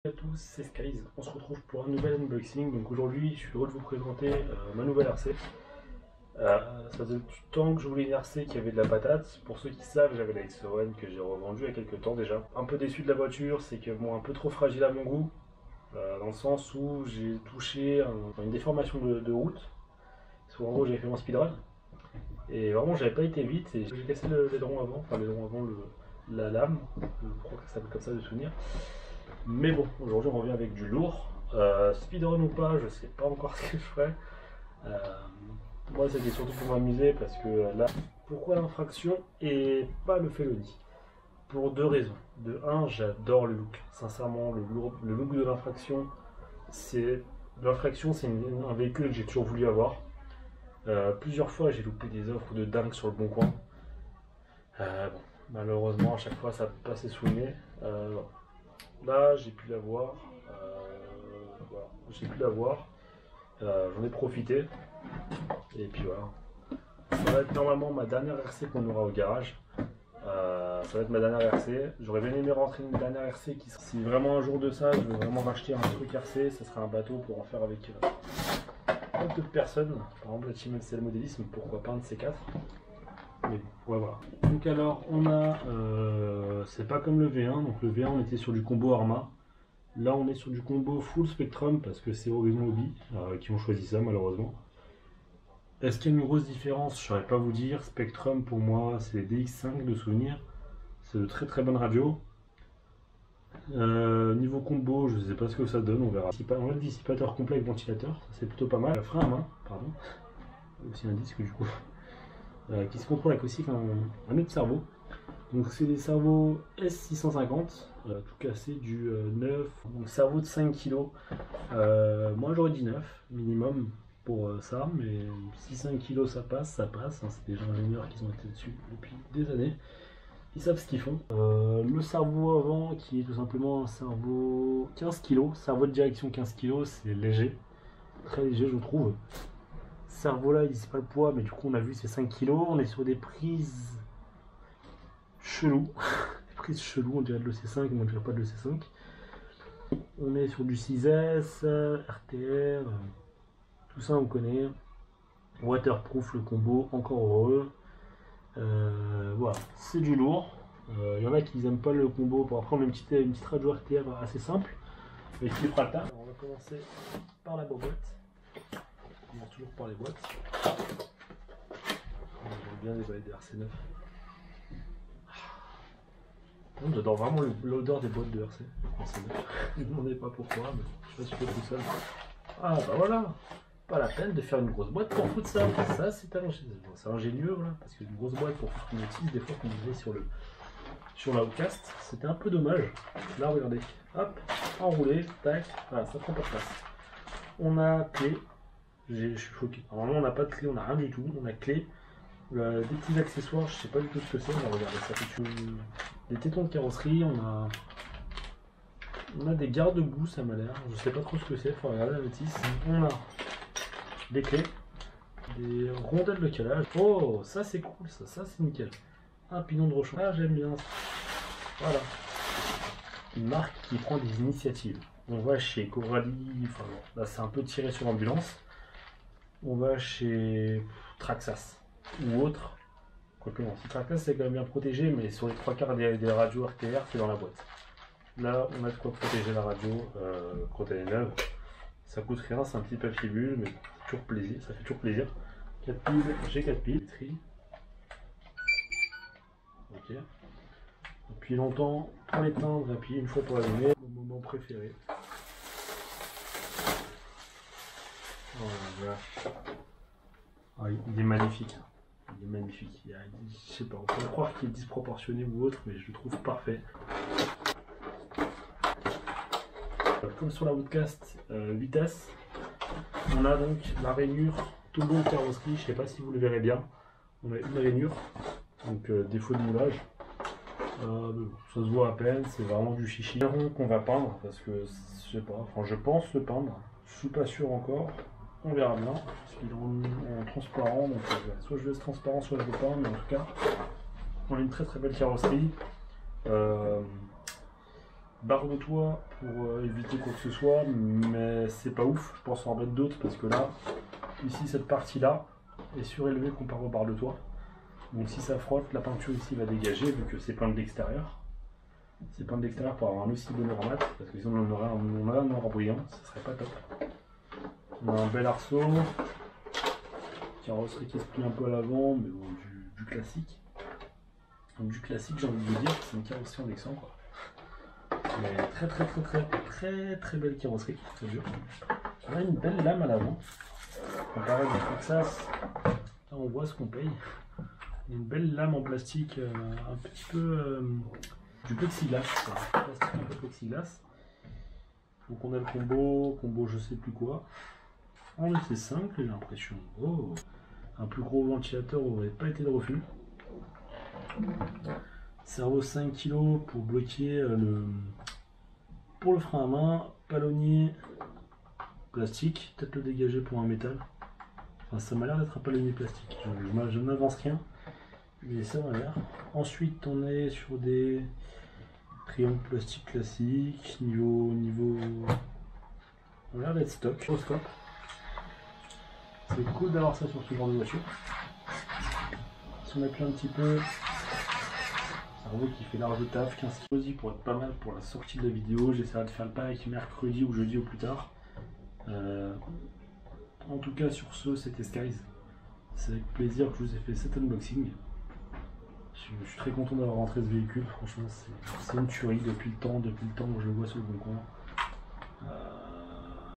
Salut à tous, c'est Skies. On se retrouve pour un nouvel unboxing. Donc aujourd'hui, je suis heureux de vous présenter ma nouvelle RC. Ça faisait du temps que je voulais une RC qui avait de la patate. Pour ceux qui savent, j'avais la XO1 que j'ai revendue il y a quelques temps déjà. Un peu déçu de la voiture, c'est que bon, un peu trop fragile à mon goût, dans le sens où j'ai touché une déformation de route. Parce qu'en gros, j'avais fait mon speedrun. Et vraiment, j'avais pas été vite et j'ai cassé l'aileron avant, enfin l'aileron avant, la lame. Je crois que ça s'appelle comme ça de souvenir. Mais bon, aujourd'hui on revient avec du lourd. Speedrun ou pas, je sais pas encore ce que je ferai. Euh, Moi c'était surtout pour m'amuser parce que là, pourquoi l'infraction et pas le felony? Pour deux raisons. De un, j'adore le look. Sincèrement, le look de l'infraction, c'est un véhicule que j'ai toujours voulu avoir. Plusieurs fois j'ai loupé des offres de dingue sur le bon coin. Bon, malheureusement à chaque fois ça passait sous le nez. Là, j'ai pu l'avoir. Voilà, j'ai pu l'avoir. J'en ai profité. Et puis voilà. Ça va être normalement ma dernière RC qu'on aura au garage. Ça va être ma dernière RC. J'aurais bien aimé rentrer une dernière RC qui serait... Si vraiment un jour de ça, je veux vraiment racheter un truc RC, ça sera un bateau pour en faire avec d'autres personnes. Par exemple, la Team LCL Modélisme, pourquoi pas un de ces quatre. Mais bon, ouais, voilà. Donc alors, on a... c'est pas comme le V1. Donc le V1, on était sur du combo Arma. Là, on est sur du combo full Spectrum parce que c'est Horizon Hobby qui ont choisi ça, malheureusement. Est-ce qu'il y a une grosse différence? Je ne saurais pas vous dire. Spectrum, pour moi, c'est les DX5 de souvenir. C'est de très très bonnes radios. Niveau combo, je ne sais pas ce que ça donne, on verra. On a le dissipateur complet avec ventilateur, ça c'est plutôt pas mal. Le frein à main, pardon. Aussi un disque du coup. Qui se contrôle avec aussi un autre cerveau. Donc c'est des cerveaux S650, tout cassé du 9, donc cerveau de 5 kg. Moi j'aurais dit 9 minimum pour ça, mais si 5 kg ça passe, ça passe. Hein, c'est des ingénieurs qui ont été dessus depuis des années. Ils savent ce qu'ils font. Le cerveau avant qui est tout simplement un cerveau 15 kg, cerveau de direction 15 kg, c'est léger, très léger je trouve. Cerveau là, il dit pas le poids, mais du coup on a vu c'est 5 kg, on est sur des prises chelou, prise chelou, on dirait de l'EC5, mais on dirait pas de l'EC5. On est sur du 6S, RTR, tout ça on connaît. Waterproof le combo, encore heureux. Voilà, c'est du lourd. Il y en a qui n'aiment pas le combo. Pour après on a une petite radio RTR assez simple, mais qui fera le taf. On va commencer par la boîte. On commence toujours par les boîtes. J'aime bien les boîtes des RC9. J'adore vraiment l'odeur des boîtes de RC. Je ne me demandais pas pourquoi, mais je sais pas si je fais tout seul. Ah bah voilà. Pas la peine de faire une grosse boîte pour foutre ça. Ça c'est ingénieux là, parce qu'une grosse boîte pour foutre une notice, des fois qu'on disait sur la Outcast, c'était un peu dommage. Là regardez, hop, enroulé, tac, voilà, ça prend pas de place. On a clé, je suis choqué. Normalement on n'a pas de clé, on n'a rien du tout, on a clé. Des petits accessoires, je sais pas du tout ce que c'est, on va regarder ça fait des tétons de carrosserie, on a des garde-boue, ça m'a l'air, je sais pas trop ce que c'est, faut regarder la notice. On a des clés, des rondelles de calage. Oh, ça c'est cool, ça c'est nickel. Un pignon de rechange, ah j'aime bien ça. Voilà. Une marque qui prend des initiatives. On va chez Coralie, enfin là c'est un peu tiré sur ambulance. On va chez Traxas ou autre. Quoique non, si Traxas c'est quand même bien protégé, mais sur les trois quarts des radios RTR c'est dans la boîte. Là on a de quoi protéger la radio quand elle est neuve. Ça coûte rien, c'est un petit papier bulle, mais toujours plaisir, ça fait toujours plaisir. 4 piles, j'ai 4 piles. Ok. Depuis longtemps pour l'éteindre et puis une fois pour l'allumer. Mon moment préféré. Oh la vache. Ah, il est magnifique. Il est magnifique. Je sais pas, on peut croire qu'il est disproportionné ou autre, mais je le trouve parfait. Comme sur la Woodcast vitesse, on a donc la rainure tout long de carrosserie. Je sais pas si vous le verrez bien. On a une rainure, donc défaut de moulage. Ça se voit à peine, c'est vraiment du chichi. Qu'on va peindre parce que je sais pas, enfin je pense le peindre. Je suis pas sûr encore. On verra bien, parce qu'il est en transparent, donc soit je laisse transparent, soit je le peins, mais en tout cas, on a une très très belle carrosserie. Barre de toit pour éviter quoi que ce soit, mais c'est pas ouf, je pense en remettre d'autres parce que là, ici cette partie-là est surélevée comparé aux barres de toit. Donc si ça frotte, la peinture ici va dégager vu que c'est peint de l'extérieur. C'est peint de l'extérieur pour avoir un aussi bon mat, parce que sinon on aurait un noir brillant, ce serait pas top. On a un bel arceau, carrosserie qui se plie un peu à l'avant, mais bon, du classique. Donc du classique, j'ai envie de vous dire, c'est une carrosserie en Lexan quoi. Mais très belle carrosserie, très dur. On a une belle lame à l'avant. Comparé à Texas, là on voit ce qu'on paye. On a une belle lame en plastique, un petit peu du plexiglas, plastique un peu plexiglas. Donc on a le combo je sais plus quoi. En LC5, j'ai l'impression. Oh, un plus gros ventilateur aurait pas été de refus. Servo 5 kg pour bloquer pour le frein à main, palonnier plastique, peut-être le dégager pour un métal. Enfin, ça m'a l'air d'être un palonnier plastique. Je n'avance rien, mais ça m'a l'air. Ensuite, on est sur des triangles plastiques classiques, niveau. On a l'air d'être stock. Au scope. C'est cool d'avoir ça sur ce genre de voiture. Si on appuie un petit peu. Cerveau qui fait large taf, 15 kg pour être pas mal pour la sortie de la vidéo. J'essaierai de faire le pack mercredi ou jeudi au plus tard. En tout cas sur ce, c'était Skies. C'est avec plaisir que je vous ai fait cet unboxing. Je suis très content d'avoir rentré ce véhicule, franchement c'est une tuerie depuis le temps que je le vois sur le bon coin.